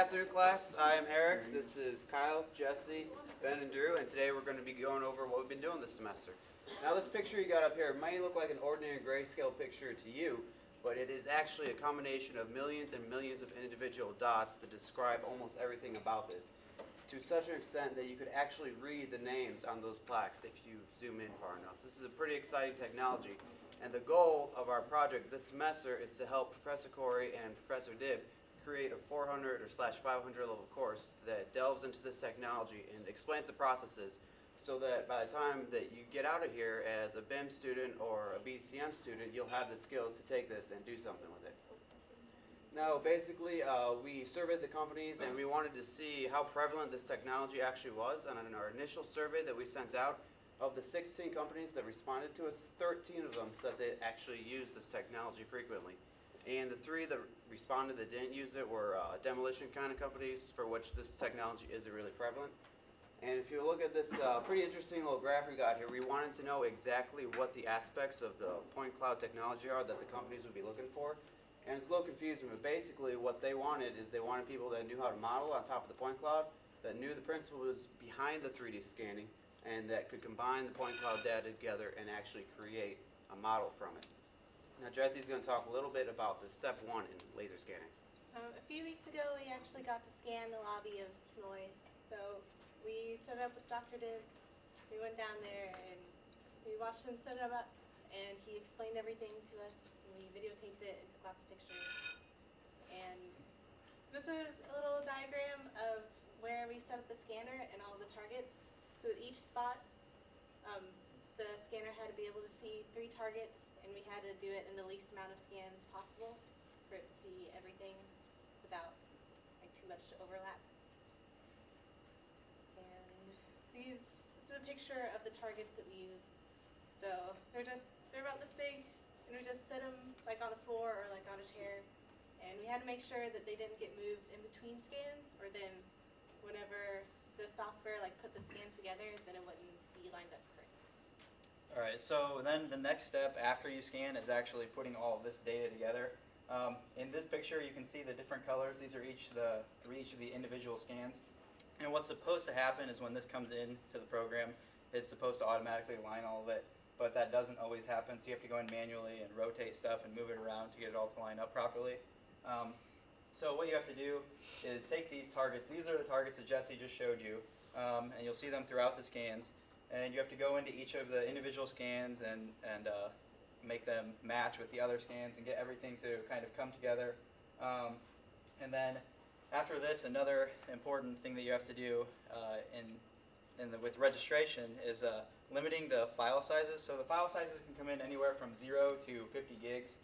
afternoon, class. I am Eric. This is Kyle, Jesse, Ben, and Drew, and today we're going to be going over what we've been doing this semester. Now, this picture you got up here might look like an ordinary grayscale picture to you, but it is actually a combination of millions and millions of individual dots that describe almost everything about this, to such an extent that you could actually read the names on those plaques if you zoom in far enough. This is a pretty exciting technology, and the goal of our project this semester is to help Professor Corey and Professor Dibb create a 400 or /500 level course that delves into this technology and explains the processes so that by the time that you get out of here as a BIM student or a BCM student, you'll have the skills to take this and do something with it. Now, basically, we surveyed the companies and we wanted to see how prevalent this technology actually was. And in our initial survey that we sent out, of the 16 companies that responded to us, 13 of them said they actually use this technology frequently. And the 3 that responded that didn't use it were demolition kind of companies for which this technology isn't really prevalent. And if you look at this pretty interesting little graph we got here, we wanted to know exactly what the aspects of the PointCloud technology are that the companies would be looking for. And it's a little confusing, but basically what they wanted is they wanted people that knew how to model on top of the PointCloud, that knew the principles behind the 3D scanning, and that could combine the PointCloud data together and actually create a model from it. Now Jesse's going to talk a little bit about the step 1 in laser scanning. A few weeks ago we actually got to scan the lobby of Hanoi. So we set it up with Dr. Dibb. We went down there and we watched him set it up, and he explained everything to us, and we videotaped it and took lots of pictures. And this is a little diagram of where we set up the scanner and all the targets. So at each spot, the scanner had to be able to see 3 targets, and we had to do it in the least amount of scans possible for it to see everything without too much to overlap. And this is a picture of the targets that we used. So they're about this big, and we just set them on the floor or on a chair, and we had to make sure that they didn't get moved in between scans, or then whenever the software put the scans together, then it wouldn't be lined up correctly. Alright, so then the next step after you scan is actually putting all of this data together. In this picture you can see the different colors. These are each of the individual scans. And what's supposed to happen is when this comes in to the program, it's supposed to automatically align all of it, but that doesn't always happen, so you have to go in manually and rotate stuff and move it around to get it all to line up properly. So what you have to do is take these targets. These are the targets that Jesse just showed you, and you'll see them throughout the scans. And you have to go into each of the individual scans and make them match with the other scans and get everything to kind of come together. And then after this, another important thing that you have to do with registration is limiting the file sizes. So the file sizes can come in anywhere from 0 to 50 gigs.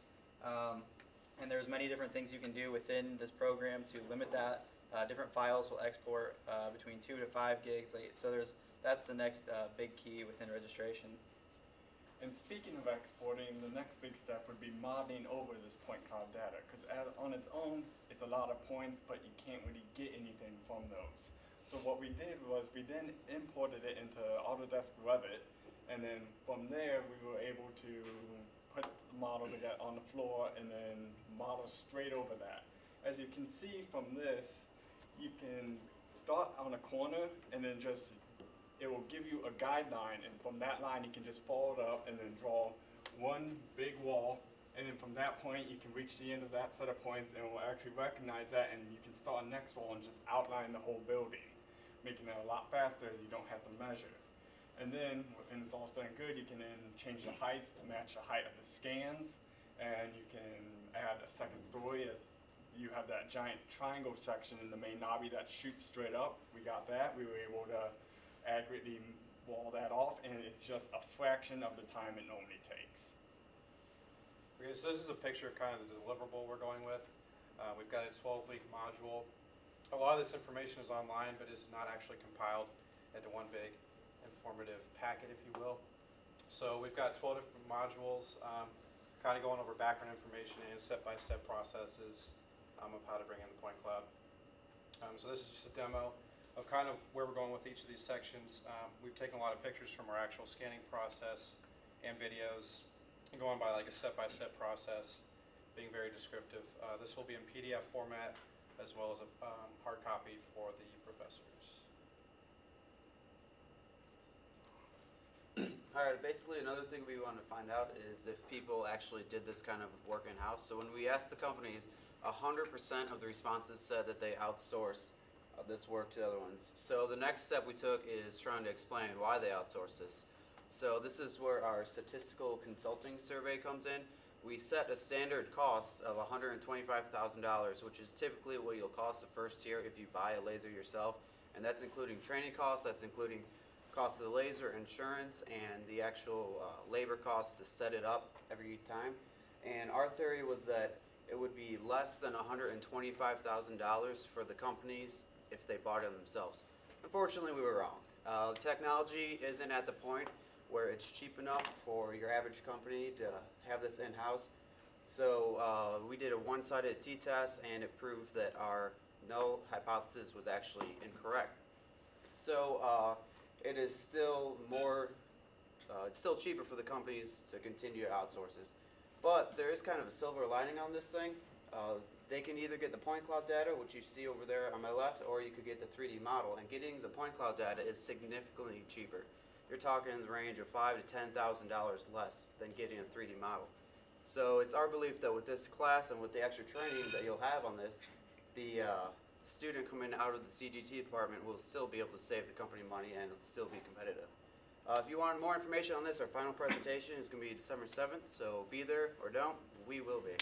And there's many different things you can do within this program to limit that. Different files will export between 2 to 5 gigs. So that's the next big key within registration. And speaking of exporting, the next big step would be modeling over this point cloud data, because on its own, it's a lot of points, but you can't really get anything from those. So what we did was we then imported it into Autodesk Revit, and then from there we were able to put the model together on the floor and then model straight over that. As you can see from this, you can start on a corner and then it will give you a guideline, and from that line you can just follow it up and then draw one big wall, and then from that point you can reach the end of that set of points and it will actually recognize that, and you can start a next wall and just outline the whole building, making that a lot faster as you don't have to measure. And then when it's all said and good, you can then change the heights to match the height of the scans, and you can add a second story as you have that giant triangle section in the main lobby that shoots straight up. We got that. We were able to accurately wall that off, and it's just a fraction of the time it normally takes. Okay, so this is a picture of kind of the deliverable we're going with. We've got a 12-link module. A lot of this information is online, but is not actually compiled into one big informative packet, if you will. So we've got 12 different modules, kind of going over background information and step-by-step processes of how to bring in the PointCloud. So this is just a demo of kind of where we're going with each of these sections. We've taken a lot of pictures from our actual scanning process and videos, and going by a step-by-step process, being very descriptive. This will be in PDF format as well as a hard copy for the professors. Alright, basically another thing we want to find out is if people actually did this kind of work in-house. So when we asked the companies, 100% of the responses said that they outsource this work to other ones. So the next step we took is trying to explain why they outsource this. So this is where our statistical consulting survey comes in. We set a standard cost of $125,000, which is typically what you'll cost the first year if you buy a laser yourself. And that's including training costs, that's including cost of the laser, insurance, and the actual labor costs to set it up every time. And our theory was that it would be less than $125,000 for the companies if they bought it themselves. Unfortunately, we were wrong. The technology isn't at the point where it's cheap enough for your average company to have this in-house. So we did a one-sided t-test, and it proved that our null hypothesis was actually incorrect. So it is still it's still cheaper for the companies to continue to outsource this. But there is kind of a silver lining on this thing. They can either get the PointCloud data, which you see over there on my left, or you could get the 3D model. And getting the PointCloud data is significantly cheaper. You're talking in the range of $5,000 to $10,000 less than getting a 3D model. So it's our belief that with this class and with the extra training that you'll have on this, the student coming out of the CGT department will still be able to save the company money and it'll still be competitive. If you want more information on this, our final presentation is going to be December 7th, so be there or don't, we will be.